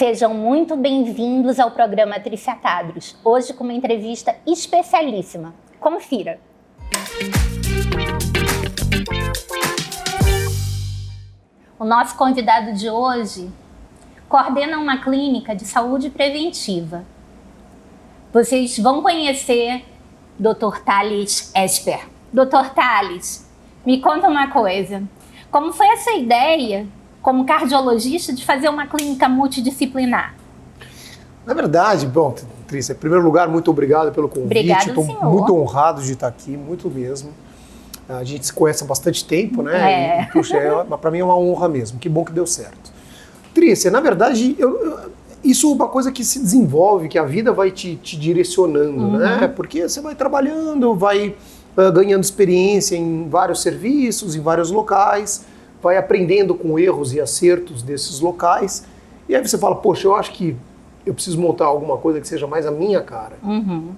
Sejam muito bem-vindos ao programa Triciatados, hoje com uma entrevista especialíssima. Confira! O nosso convidado de hoje coordena uma clínica de saúde preventiva. Vocês vão conhecer Dr. Thales Esper. Dr. Thales, me conta uma coisa. Como foi essa ideia, como cardiologista, de fazer uma clínica multidisciplinar? Na verdade, bom, Trícia, em primeiro lugar, muito obrigado pelo convite. Estou muito honrado de estar aqui, muito mesmo. A gente se conhece há bastante tempo, né? Puxa, para mim é uma honra mesmo. Que bom que deu certo. Trícia, na verdade, isso é uma coisa que se desenvolve, que a vida vai te direcionando, né? Porque você vai trabalhando, vai ganhando experiência em vários serviços, em vários locais, vai aprendendo com erros e acertos desses locais, e aí você fala, poxa, eu acho que eu preciso montar alguma coisa que seja mais a minha cara,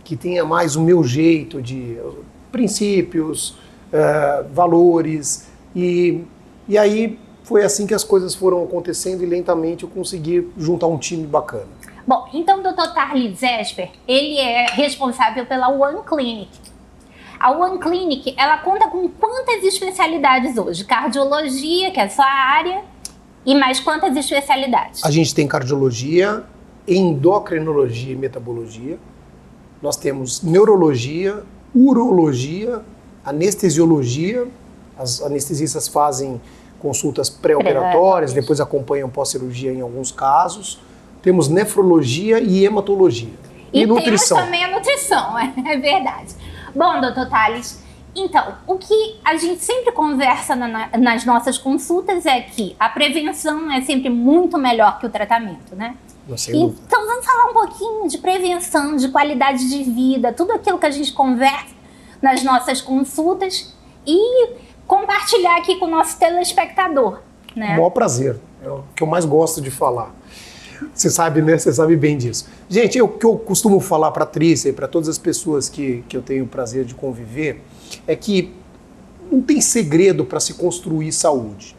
que tenha mais o meu jeito de princípios, valores, e aí foi assim que as coisas foram acontecendo e lentamente eu consegui juntar um time bacana. Bom, então o Dr. Thales Esper, ele é responsável pela One Clinic. A One Clinic, ela conta com quantas especialidades hoje? Cardiologia, que é a sua área, e mais quantas especialidades? A gente tem cardiologia, endocrinologia e metabologia. Nós temos neurologia, urologia, anestesiologia. As anestesistas fazem consultas pré-operatórias, depois acompanham pós-cirurgia em alguns casos. Temos nefrologia e hematologia. E nutrição. Temos também a nutrição, é verdade. Bom, Dr. Thales, então, o que a gente sempre conversa nas nossas consultas é que a prevenção é sempre muito melhor que o tratamento, né? Então, vamos falar um pouquinho de prevenção, de qualidade de vida, tudo aquilo que a gente conversa nas nossas consultas e compartilhar aqui com o nosso telespectador, né? O maior prazer, é o que eu mais gosto de falar. Você sabe, né? Você sabe bem disso. Gente, o que eu costumo falar para a Trícia e para todas as pessoas que eu tenho o prazer de conviver é que não tem segredo para se construir saúde.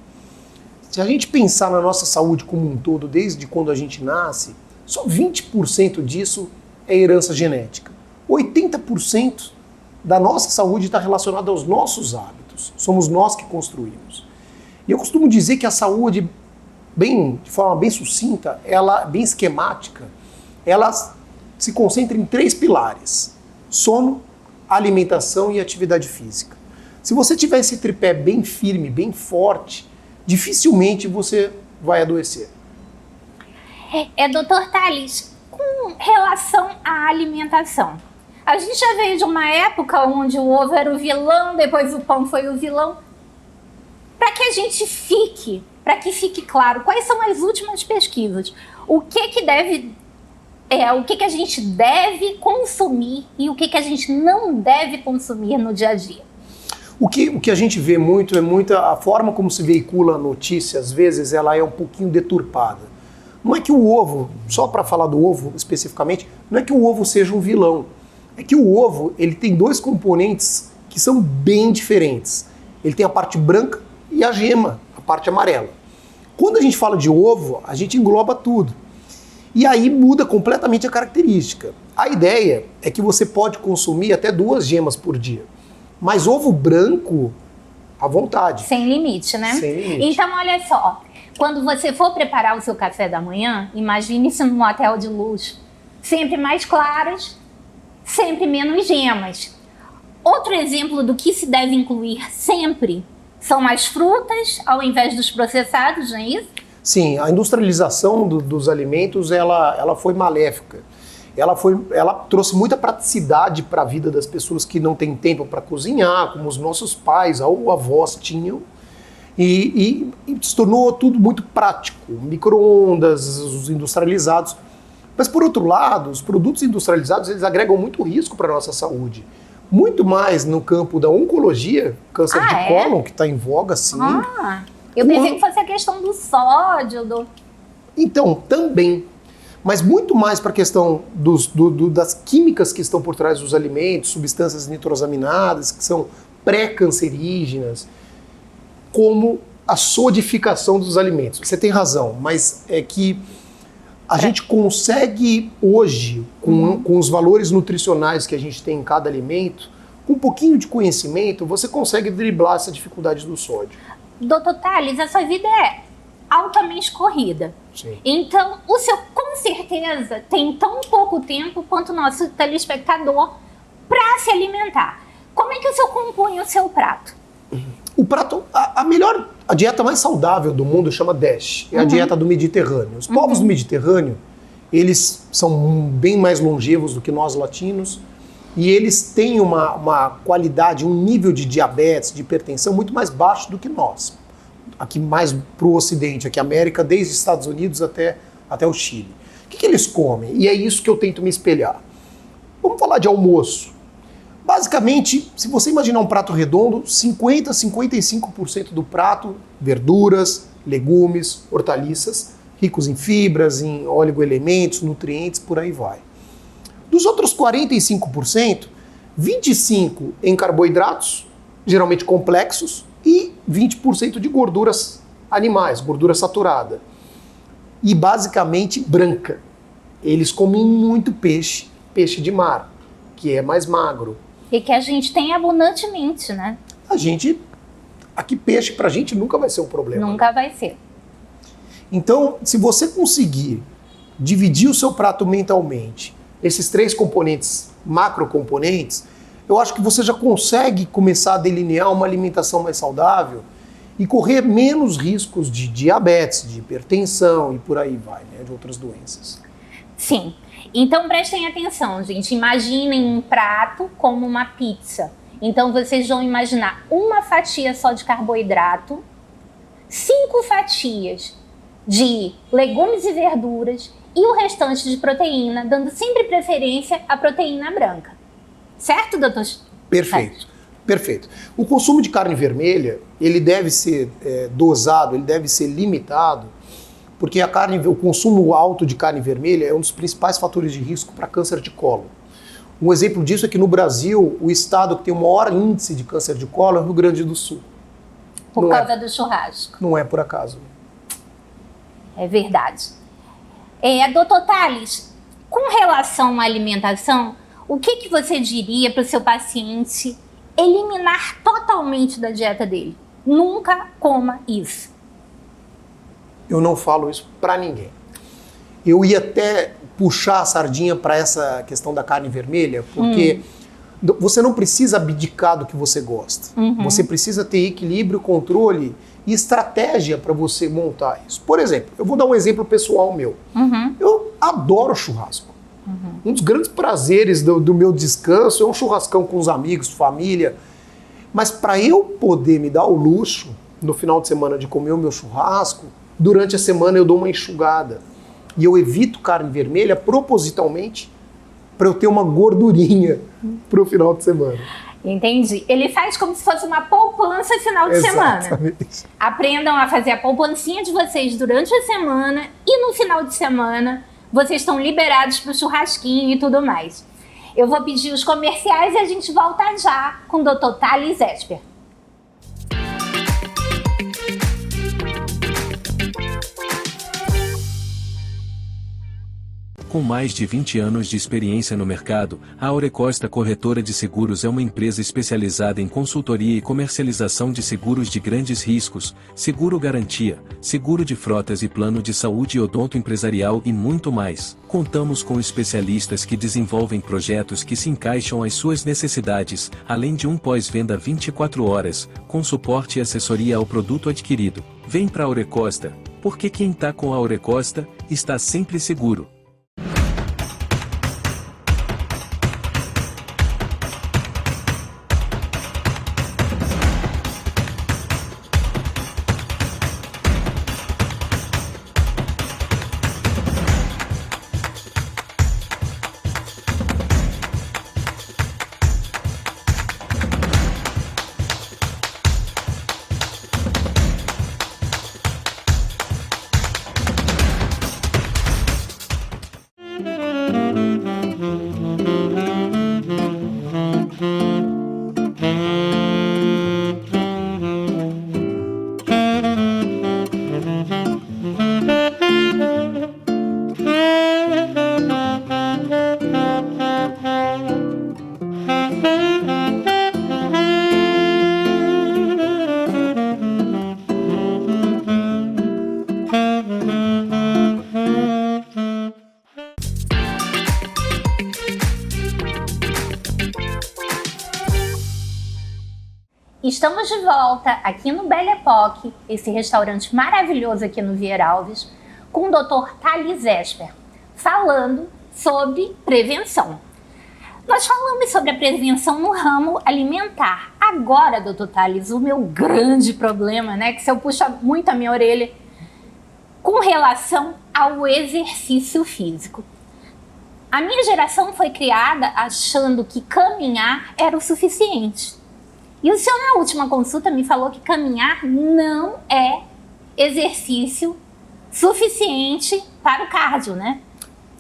Se a gente pensar na nossa saúde como um todo, desde quando a gente nasce, só 20% disso é herança genética. 80% da nossa saúde está relacionada aos nossos hábitos. Somos nós que construímos. E eu costumo dizer que a saúde, de forma bem sucinta, bem esquemática, ela se concentra em 3 pilares: sono, alimentação e atividade física. Se você tiver esse tripé bem firme, bem forte, dificilmente você vai adoecer. Dr. Thales, com relação à alimentação, a gente já veio de uma época onde o ovo era o vilão, depois o pão foi o vilão. Para que a gente fique claro, quais são as últimas pesquisas? O que a gente deve consumir e o que a gente não deve consumir no dia a dia? O que a gente vê muito a forma como se veicula a notícia, às vezes, ela é um pouquinho deturpada. Não é que o ovo, só para falar do ovo especificamente, não é que o ovo seja um vilão. É que o ovo, ele tem 2 componentes que são bem diferentes. Ele tem a parte branca e a gema, a parte amarela. Quando a gente fala de ovo, a gente engloba tudo. E aí muda completamente a característica. A ideia é que você pode consumir até 2 gemas por dia. Mas ovo branco, à vontade. Sem limite, né? Sem limite. Então, olha só. Quando você for preparar o seu café da manhã, imagine-se num hotel de luxo. Sempre mais claras, sempre menos gemas. Outro exemplo do que se deve incluir sempre são as frutas, ao invés dos processados, não é isso? Sim, a industrialização dos alimentos, ela foi maléfica. Ela trouxe muita praticidade para a vida das pessoas que não têm tempo para cozinhar, como os nossos pais ou avós tinham, e se tornou tudo muito prático. Micro-ondas, os industrializados. Mas, por outro lado, os produtos industrializados, eles agregam muito risco para a nossa saúde. Muito mais no campo da oncologia, câncer de cólon, que está em voga, sim. Eu pensei que fosse a questão do sódio. Então, também. Mas muito mais para a questão das químicas que estão por trás dos alimentos, substâncias nitrosaminadas, que são pré-cancerígenas, como a sodificação dos alimentos. Você tem razão, mas é que A gente consegue hoje, com os valores nutricionais que a gente tem em cada alimento, com um pouquinho de conhecimento, você consegue driblar essa dificuldade do sódio. Doutor Tales, a sua vida é altamente corrida. Sim. Então, o seu, com certeza, tem tão pouco tempo quanto o nosso telespectador para se alimentar. Como é que o senhor compõe o seu prato? O prato, a dieta mais saudável do mundo chama DASH, é a dieta do Mediterrâneo. Os povos do Mediterrâneo, eles são bem mais longevos do que nós latinos e eles têm uma qualidade, um nível de diabetes, de hipertensão muito mais baixo do que nós. Aqui mais para o Ocidente, aqui América, desde Estados Unidos até o Chile. O que eles comem? E é isso que eu tento me espelhar. Vamos falar de almoço. Basicamente, se você imaginar um prato redondo, 50% a 55% do prato, verduras, legumes, hortaliças, ricos em fibras, em oligoelementos, nutrientes, por aí vai. Dos outros 45%, 25% em carboidratos, geralmente complexos, e 20% de gorduras animais, gordura saturada. E basicamente branca. Eles comem muito peixe de mar, que é mais magro. E que a gente tem abundantemente, né? Aqui peixe pra gente nunca vai ser um problema. Nunca vai ser. Então, se você conseguir dividir o seu prato mentalmente, esses 3 componentes, macrocomponentes, eu acho que você já consegue começar a delinear uma alimentação mais saudável e correr menos riscos de diabetes, de hipertensão e por aí vai, né, de outras doenças. Sim. Então prestem atenção, gente. Imaginem um prato como uma pizza. Então vocês vão imaginar uma fatia só de carboidrato, 5 fatias de legumes e verduras e o restante de proteína, dando sempre preferência à proteína branca. Certo, doutor? Perfeito, perfeito. O consumo de carne vermelha, ele deve ser dosado, ele deve ser limitado, porque o consumo alto de carne vermelha é um dos principais fatores de risco para câncer de colo. Um exemplo disso é que no Brasil, o estado que tem o maior índice de câncer de colo é o Rio Grande do Sul. Por causa do churrasco. Não é por acaso. É verdade. Doutor Tales, com relação à alimentação, o que você diria para o seu paciente eliminar totalmente da dieta dele? Nunca coma isso. Eu não falo isso para ninguém. Eu ia até puxar a sardinha para essa questão da carne vermelha, porque você não precisa abdicar do que você gosta. Você precisa ter equilíbrio, controle e estratégia para você montar isso. Por exemplo, eu vou dar um exemplo pessoal meu. Eu adoro churrasco. Um dos grandes prazeres do meu descanso é um churrascão com os amigos, família. Mas para eu poder me dar o luxo, no final de semana, de comer o meu churrasco, durante a semana eu dou uma enxugada. E eu evito carne vermelha propositalmente para eu ter uma gordurinha para o final de semana. Entendi. Ele faz como se fosse uma poupança final de semana. Aprendam a fazer a poupancinha de vocês durante a semana e no final de semana vocês estão liberados para o churrasquinho e tudo mais. Eu vou pedir os comerciais e a gente volta já com o Dr. Tales Esper. Com mais de 20 anos de experiência no mercado, a Aurecosta Corretora de Seguros é uma empresa especializada em consultoria e comercialização de seguros de grandes riscos, seguro garantia, seguro de frotas e plano de saúde odonto empresarial e muito mais. Contamos com especialistas que desenvolvem projetos que se encaixam às suas necessidades, além de um pós-venda 24 horas, com suporte e assessoria ao produto adquirido. Vem para a Aurecosta, porque quem está com a Aurecosta, está sempre seguro. Estamos de volta aqui no Belle Époque, esse restaurante maravilhoso aqui no Vieira Alves, com o Dr. Thales Esper, falando sobre prevenção. Nós falamos sobre a prevenção no ramo alimentar. Agora, Dr. Thales, o meu grande problema, né, que se eu puxar muito a minha orelha, com relação ao exercício físico. A minha geração foi criada achando que caminhar era o suficiente. E o senhor, na última consulta, me falou que caminhar não é exercício suficiente para o cardio, né?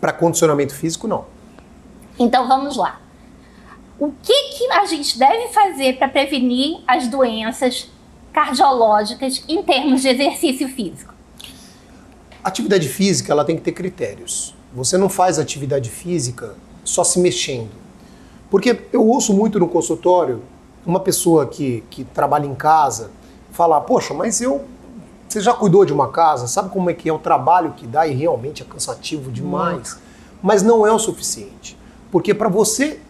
Para condicionamento físico, não. Então, vamos lá. O que a gente deve fazer para prevenir as doenças cardiológicas em termos de exercício físico? Atividade física, ela tem que ter critérios. Você não faz atividade física só se mexendo. Porque eu ouço muito no consultório uma pessoa que trabalha em casa falar, poxa, mas você já cuidou de uma casa, sabe como é que é o trabalho que dá e realmente é cansativo demais, mas não é o suficiente. Porque para você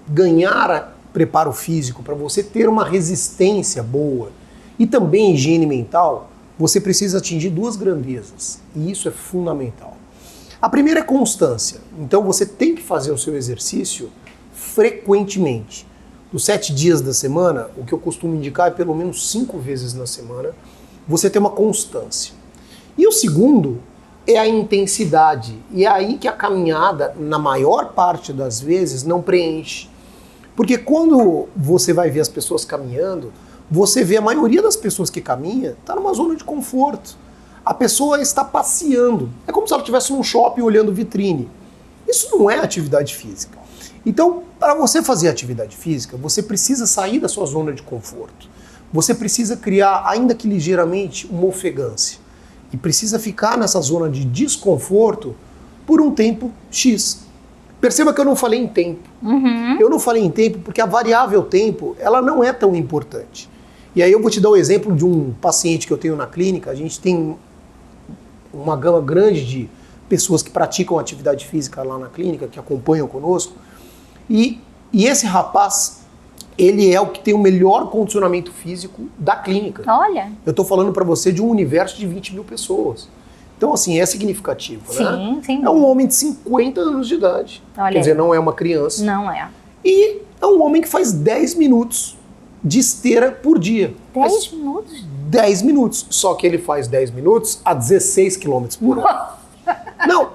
ganhar preparo físico, para você ter uma resistência boa e também higiene mental, você precisa atingir duas grandezas e isso é fundamental. A primeira é constância, então você tem que fazer o seu exercício frequentemente. Dos 7 dias da semana, o que eu costumo indicar é pelo menos 5 vezes na semana, você ter uma constância. E o segundo é a intensidade. E é aí que a caminhada, na maior parte das vezes, não preenche. Porque quando você vai ver as pessoas caminhando, você vê a maioria das pessoas que caminha está numa zona de conforto. A pessoa está passeando. É como se ela estivesse num shopping olhando vitrine. Isso não é atividade física. Então, para você fazer atividade física, você precisa sair da sua zona de conforto. Você precisa criar, ainda que ligeiramente, uma ofegância. E precisa ficar nessa zona de desconforto por um tempo X. Perceba que eu não falei em tempo. Eu não falei em tempo porque a variável tempo, ela não é tão importante. E aí eu vou te dar o exemplo de um paciente que eu tenho na clínica. A gente tem uma gama grande de pessoas que praticam atividade física lá na clínica, que acompanham conosco. E esse rapaz, ele é o que tem o melhor condicionamento físico da clínica. Olha. Eu estou falando para você de um universo de 20 mil pessoas. Então, assim, é significativo, né? Sim. É um homem de 50 anos de idade. Olha. Quer dizer, não é uma criança. Não é. E é um homem que faz 10 minutos de esteira por dia. 10 minutos? 10 minutos. Só que ele faz 10 minutos a 16 km por hora. Não,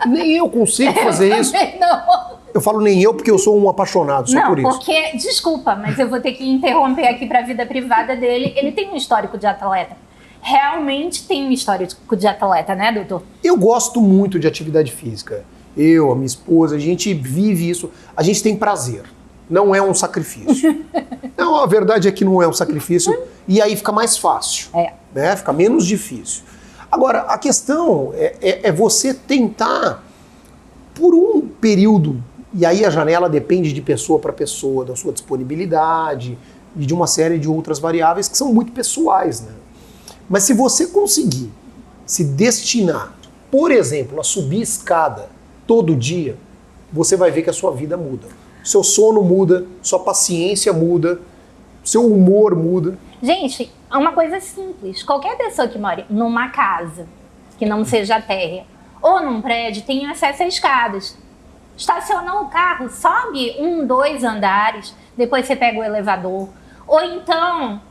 nem eu consigo fazer isso. Não. Eu falo nem eu porque eu sou um apaixonado só por isso. Não, porque, desculpa, mas eu vou ter que interromper aqui para a vida privada dele. Ele tem um histórico de atleta. Realmente tem um histórico de atleta, né, doutor? Eu gosto muito de atividade física. Eu, a minha esposa, a gente vive isso. A gente tem prazer. Não é um sacrifício. Não, a verdade é que não é um sacrifício e aí fica mais fácil. Né? Fica menos difícil. Agora, a questão é você tentar, por um período, e aí a janela depende de pessoa para pessoa, da sua disponibilidade e de uma série de outras variáveis que são muito pessoais, né? Mas se você conseguir se destinar, por exemplo, a subir escada todo dia, você vai ver que a sua vida muda. Seu sono muda, sua paciência muda, seu humor muda. Gente, é uma coisa simples. Qualquer pessoa que mora numa casa, que não seja térrea, ou num prédio, tem acesso a escadas. Estacionou o carro, sobe 1, 2 andares, depois você pega o elevador. Ou então,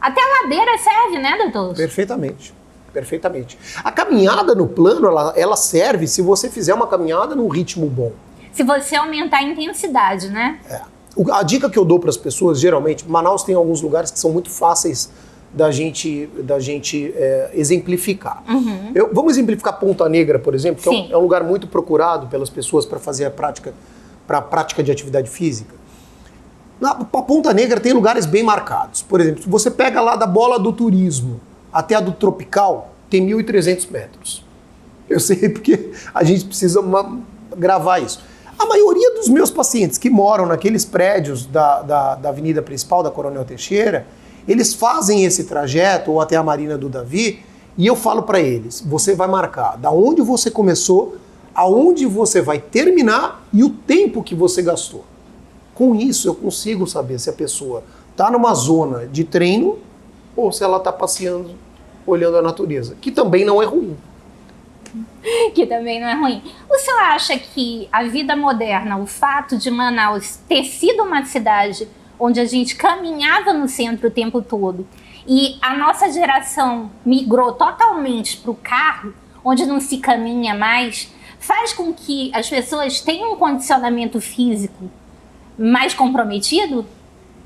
até a ladeira serve, né, doutor? Perfeitamente, perfeitamente. A caminhada no plano, ela serve se você fizer uma caminhada num ritmo bom. Se você aumentar a intensidade, né? A dica que eu dou para as pessoas, geralmente, Manaus tem alguns lugares que são muito fáceis da gente exemplificar. Vamos exemplificar Ponta Negra, por exemplo, que é um lugar muito procurado pelas pessoas para fazer a prática de atividade física. Na Ponta Negra tem lugares bem marcados. Por exemplo, se você pega lá da Bola do Turismo até a do Tropical, tem 1.300 metros. Eu sei porque a gente precisa gravar isso. A maioria dos meus pacientes que moram naqueles prédios da avenida principal da Coronel Teixeira, eles fazem esse trajeto ou até a Marina do Davi e eu falo para eles, você vai marcar da onde você começou, aonde você vai terminar e o tempo que você gastou. Com isso eu consigo saber se a pessoa está numa zona de treino ou se ela está passeando, olhando a natureza, que também não é ruim. Que também não é ruim. O senhor acha que a vida moderna, o fato de Manaus ter sido uma cidade onde a gente caminhava no centro o tempo todo e a nossa geração migrou totalmente para o carro, onde não se caminha mais, faz com que as pessoas tenham um condicionamento físico mais comprometido?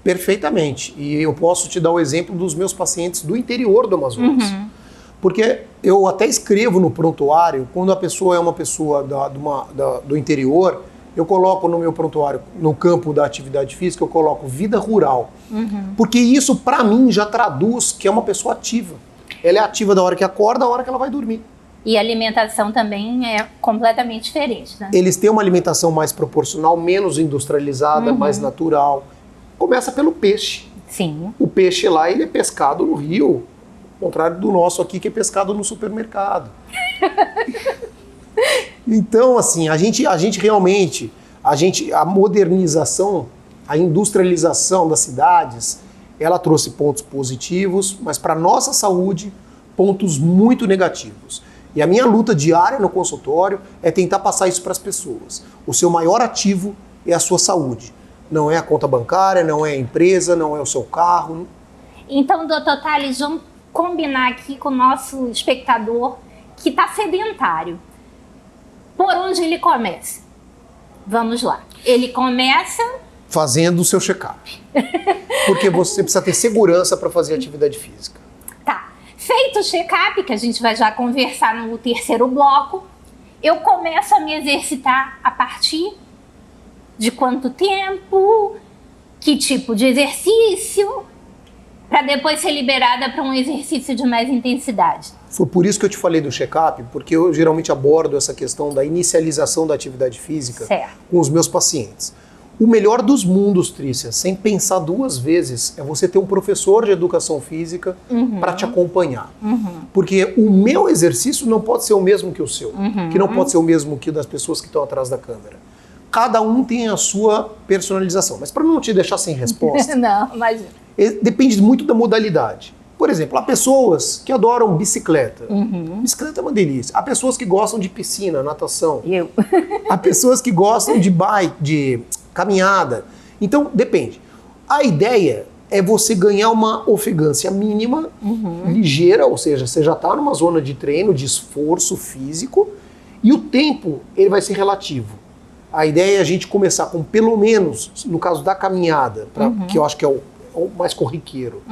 Perfeitamente. E eu posso te dar o exemplo dos meus pacientes do interior do Amazonas. Porque eu até escrevo no prontuário, quando a pessoa é uma pessoa do interior, eu coloco no meu prontuário, no campo da atividade física, eu coloco vida rural. Porque isso, para mim, já traduz que é uma pessoa ativa. Ela é ativa da hora que acorda, da hora que ela vai dormir. E a alimentação também é completamente diferente, né? Eles têm uma alimentação mais proporcional, menos industrializada, mais natural. Começa pelo peixe. Sim. O peixe lá, ele é pescado no rio, ao contrário do nosso aqui, que é pescado no supermercado. Então, assim, a gente realmente, a modernização, a industrialização das cidades, ela trouxe pontos positivos, mas para a nossa saúde, pontos muito negativos. E a minha luta diária no consultório é tentar passar isso para as pessoas. O seu maior ativo é a sua saúde. Não é a conta bancária, não é a empresa, não é o seu carro. Então, doutor Tales, vamos combinar aqui com o nosso espectador que está sedentário. Por onde ele começa? Vamos lá. Ele começa fazendo o seu check-up. Porque você precisa ter segurança para fazer atividade física. Tá. Feito o check-up, que a gente vai já conversar no terceiro bloco, eu começo a me exercitar a partir de quanto tempo, que tipo de exercício, para depois ser liberada para um exercício de mais intensidade. Foi por isso que eu te falei do check-up, porque eu geralmente abordo essa questão da inicialização da atividade física com os meus pacientes. O melhor dos mundos, Trícia, sem pensar duas vezes, é você ter um professor de educação física para te acompanhar. Porque o meu exercício não pode ser o mesmo que o seu, que não pode ser o mesmo que o das pessoas que estão atrás da câmera. Cada um tem a sua personalização. Mas para não te deixar sem resposta, não, imagina. Depende muito da modalidade. Por exemplo, há pessoas que adoram bicicleta. Bicicleta é uma delícia. Há pessoas que gostam de piscina, natação. Eu. Há pessoas que gostam de bike, de caminhada. Então, depende. A ideia é você ganhar uma ofegância mínima, ligeira, ou seja, você já está numa zona de treino, de esforço físico, e o tempo ele vai ser relativo. A ideia é a gente começar com pelo menos, no caso da caminhada, que eu acho que é o mais corriqueiro,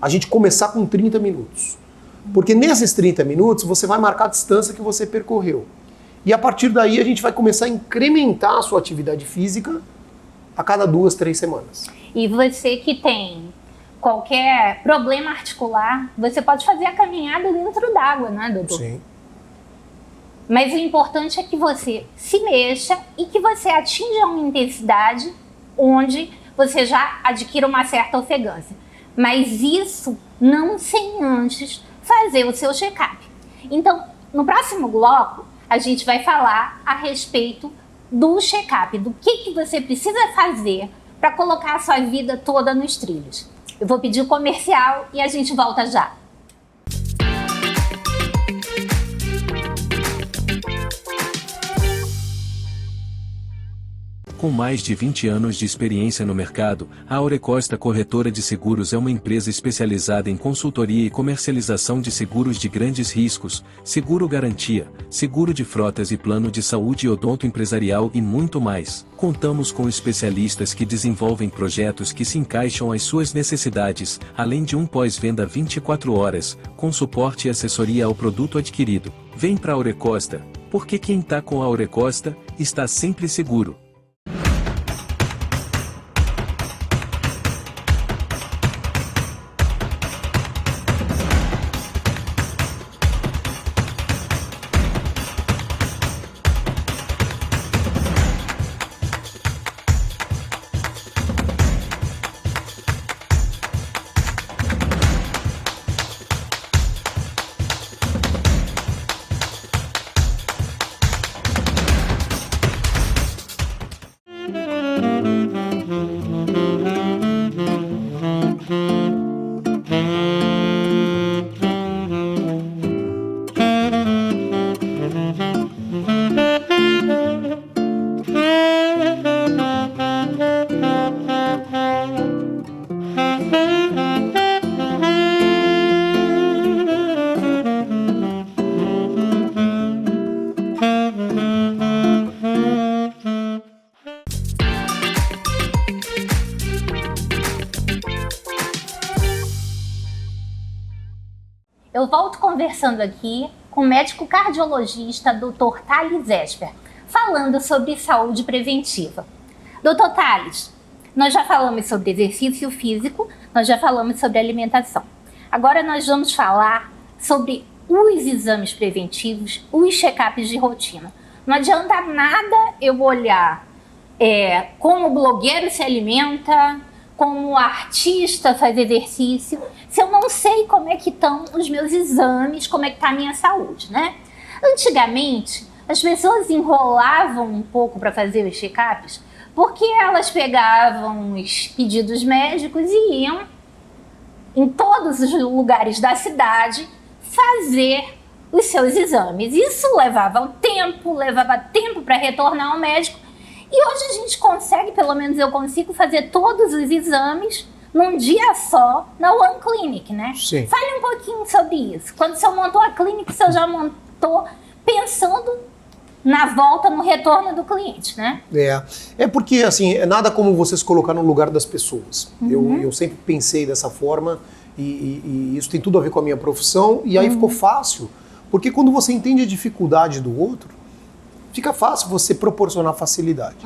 a gente começar com 30 minutos. Porque nesses 30 minutos você vai marcar a distância que você percorreu. E a partir daí a gente vai começar a incrementar a sua atividade física a cada 2, 3 semanas. E você que tem qualquer problema articular, você pode fazer a caminhada dentro d'água, né, doutor? Sim. Mas o importante é que você se mexa e que você atinja uma intensidade onde você já adquira uma certa ofegância. Mas isso não sem antes fazer o seu check-up. Então, no próximo bloco, a gente vai falar a respeito do check-up, do que você precisa fazer para colocar a sua vida toda nos trilhos. Eu vou pedir o comercial e a gente volta já. Com mais de 20 anos de experiência no mercado, a Aurecosta Corretora de Seguros é uma empresa especializada em consultoria e comercialização de seguros de grandes riscos, seguro garantia, seguro de frotas e plano de saúde odonto empresarial e muito mais. Contamos com especialistas que desenvolvem projetos que se encaixam às suas necessidades, além de um pós-venda 24 horas, com suporte e assessoria ao produto adquirido. Vem para a Aurecosta, porque quem está com a Aurecosta, está sempre seguro. eu volto conversando aqui com o médico cardiologista Dr. Thales Esper, falando sobre saúde preventiva. Dr. Thales, nós já falamos sobre exercício físico, nós já falamos sobre alimentação. Agora nós vamos falar sobre os exames preventivos, os check-ups de rotina. Não adianta nada eu olhar como o blogueiro se alimenta, como o artista faz exercício, se eu não sei como é que estão os meus exames, como é que está a minha saúde, né? Antigamente, as pessoas enrolavam um pouco para fazer os check-ups, porque elas pegavam os pedidos médicos e iam em todos os lugares da cidade fazer os seus exames. Isso levava tempo para retornar ao médico. E hoje a gente consegue, pelo menos eu consigo, fazer todos os exames num dia só na One Clinic, né? Sim. Fale um pouquinho sobre isso. Quando o senhor montou a clínica, o senhor já montou pensando na volta, no retorno do cliente, né? É porque, assim, é nada como você se colocar no lugar das pessoas. Eu sempre pensei dessa forma e isso tem tudo a ver com a minha profissão e aí ficou fácil, porque quando você entende a dificuldade do outro, fica fácil você proporcionar facilidade.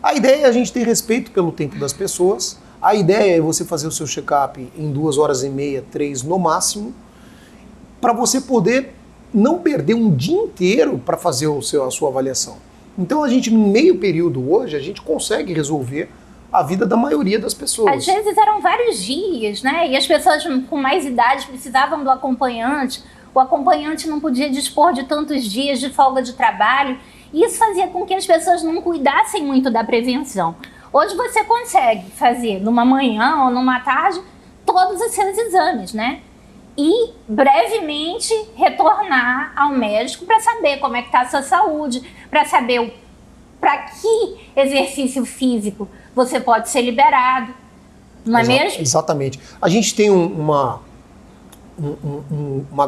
A ideia é a gente ter respeito pelo tempo das pessoas, a ideia é você fazer o seu check-up em 2h30, 3 no máximo, para você poder não perder um dia inteiro para fazer a sua avaliação. Então a gente, no meio período hoje, a gente consegue resolver a vida da maioria das pessoas. Às vezes eram vários dias, né? E as pessoas com mais idade precisavam do acompanhante. O acompanhante não podia dispor de tantos dias de folga de trabalho. Isso fazia com que as pessoas não cuidassem muito da prevenção. Hoje você consegue fazer numa manhã ou numa tarde todos os seus exames, né? E brevemente retornar ao médico para saber como é que está a sua saúde, para saber para que exercício físico você pode ser liberado, não é mesmo? Exatamente. A gente tem uma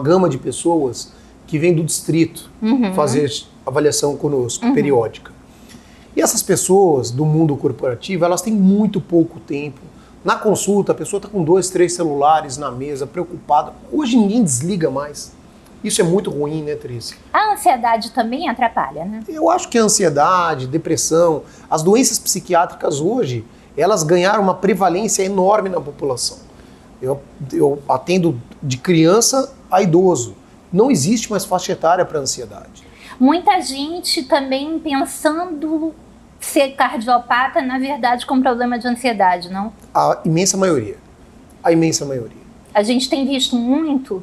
gama de pessoas que vem do distrito fazer avaliação conosco, periódica. E essas pessoas do mundo corporativo, elas têm muito pouco tempo. Na consulta, a pessoa está com 2, 3 celulares na mesa, preocupada. Hoje ninguém desliga mais. Isso é muito ruim, né, Trícia? A ansiedade também atrapalha, né? Eu acho que a ansiedade, depressão, as doenças psiquiátricas hoje, elas ganharam uma prevalência enorme na população. Eu atendo de criança a idoso. Não existe mais faixa etária para ansiedade. Muita gente também pensando ser cardiopata, na verdade, com problema de ansiedade, não? A imensa maioria. A imensa maioria. A gente tem visto muito,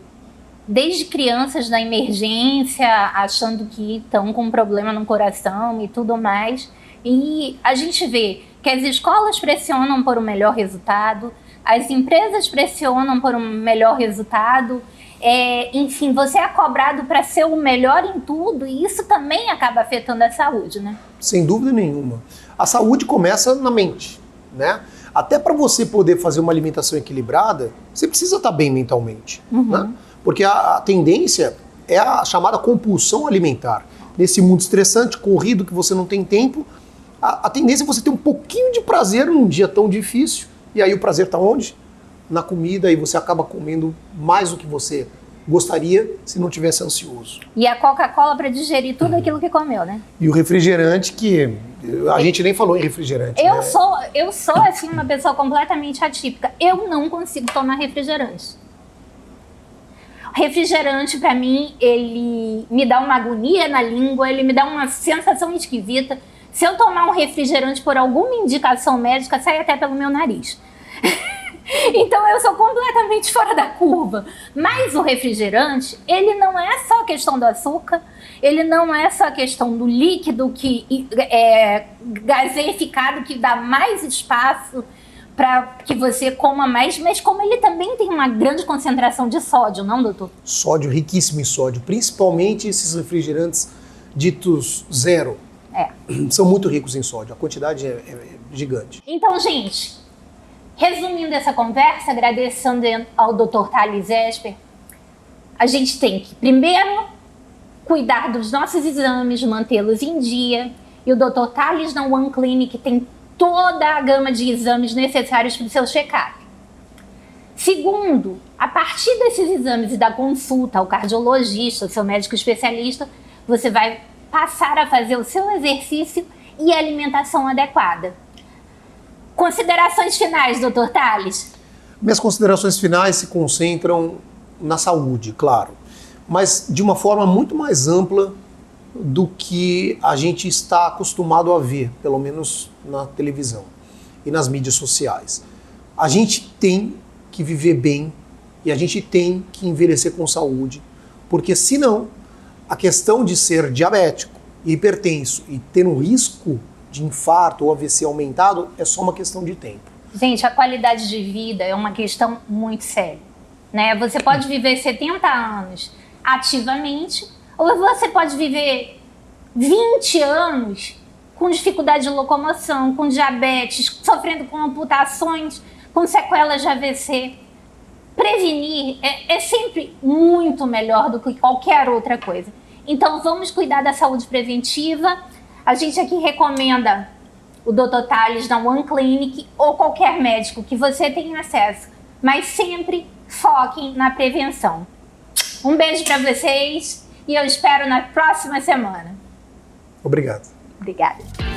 desde crianças na emergência, achando que estão com problema no coração e tudo mais. E a gente vê que as escolas pressionam por um melhor resultado, as empresas pressionam por um melhor resultado. Enfim, você é cobrado para ser o melhor em tudo e isso também acaba afetando a saúde, né? Sem dúvida nenhuma. A saúde começa na mente, né? Até para você poder fazer uma alimentação equilibrada, você precisa estar bem mentalmente, né? Porque a tendência é a chamada compulsão alimentar. Nesse mundo estressante, corrido, que você não tem tempo, a tendência é você ter um pouquinho de prazer num dia tão difícil. E aí o prazer está onde? Na comida, e você acaba comendo mais do que você gostaria se não tivesse ansioso. E a Coca-Cola para digerir tudo aquilo que comeu, né? E o refrigerante, que a gente nem falou em refrigerante. Eu sou assim, uma pessoa completamente atípica. Eu não consigo tomar refrigerante. Refrigerante, para mim, ele me dá uma agonia na língua, ele me dá uma sensação esquisita. Se eu tomar um refrigerante por alguma indicação médica, sai até pelo meu nariz. Então eu sou completamente fora da curva. Mas o refrigerante, ele não é só a questão do açúcar, ele não é só a questão do líquido que é gaseificado, que dá mais espaço para que você coma mais, mas como ele também tem uma grande concentração de sódio, não, doutor? Sódio, riquíssimo em sódio, principalmente esses refrigerantes ditos zero. São muito ricos em sódio, a quantidade é gigante. Então, gente, resumindo essa conversa, agradecendo ao Dr. Thales Esper, a gente tem que, primeiro, cuidar dos nossos exames, mantê-los em dia, e o Dr. Thales na One Clinic tem toda a gama de exames necessários para o seu check-up. Segundo, a partir desses exames e da consulta ao cardiologista, ao seu médico especialista, você vai passar a fazer o seu exercício e a alimentação adequada. Considerações finais, Dr. Tales? Minhas considerações finais se concentram na saúde, claro, mas de uma forma muito mais ampla do que a gente está acostumado a ver, pelo menos na televisão e nas mídias sociais. A gente tem que viver bem e a gente tem que envelhecer com saúde, porque senão a questão de ser diabético, hipertenso e ter um risco de infarto ou AVC aumentado é só uma questão de tempo. Gente, a qualidade de vida é uma questão muito séria, né? Você pode viver 70 anos ativamente ou você pode viver 20 anos com dificuldade de locomoção, com diabetes, sofrendo com amputações, com sequelas de AVC. Prevenir é sempre muito melhor do que qualquer outra coisa. Então vamos cuidar da saúde preventiva. A gente aqui recomenda o Dr. Tales na One Clinic ou qualquer médico que você tenha acesso, mas sempre foquem na prevenção. Um beijo para vocês e eu espero na próxima semana. Obrigado. Obrigada.